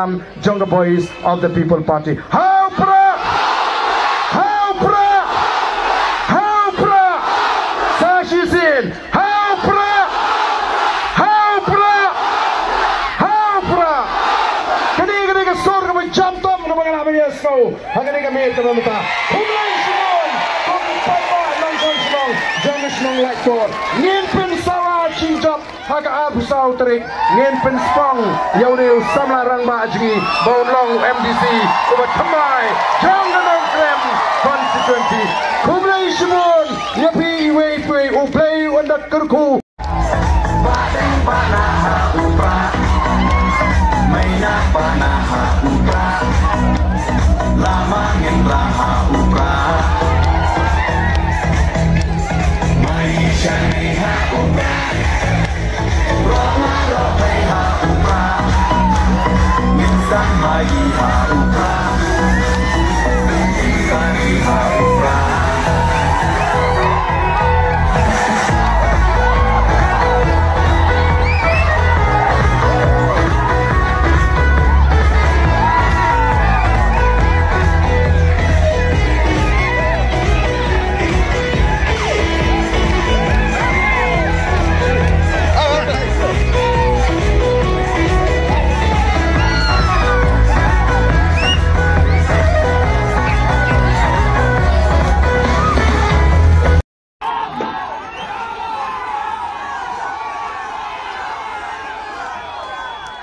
dalam Jungle Boys of the People Party. Haupra! Haupra! Haupra! Sashisin! Haupra! Haupra! Haupra! Kani ka sur ka jump top ka mga namin yes ko. Hanggang kami tumamita. Kumlay Simon! Kumlay Simon! Jingsneng Laitkor. Nginpin sawa chinjop haga abusau terik. Nginpin spong yaudeu samlarang majgi baulong MDC ubat kamai Jingsneng Krem constituency. Kumlay Simon yapi wei uplay undat kurku. Badeng panaha upra Maina panaha upra Lama ngendraha upra Maisha niha upra Roma ropeha upra Minsan magiha upra Kariha upra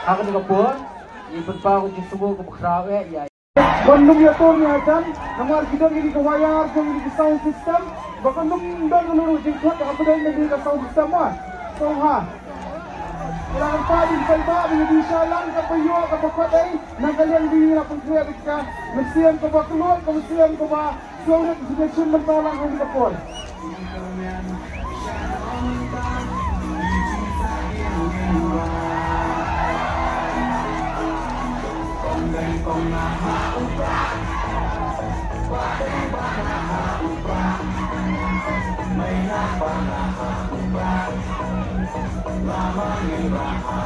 Ako ni kapon, ipon pa ako di subo ko makrawe ya. Bandung ya to niya kan, namar kita ini ke wayar, ini ke sound system, bahkan nung dan nuru jengkot apa dah ini ke sound system ah. So ha. Orang tadi kalba menjadi salang ke payo ke pakai, nang kalian di na pengkria ka, mesian ke ba keluar, ke mesian ke ba suara sudah cuma tolong aku kapon. Lama ngendraha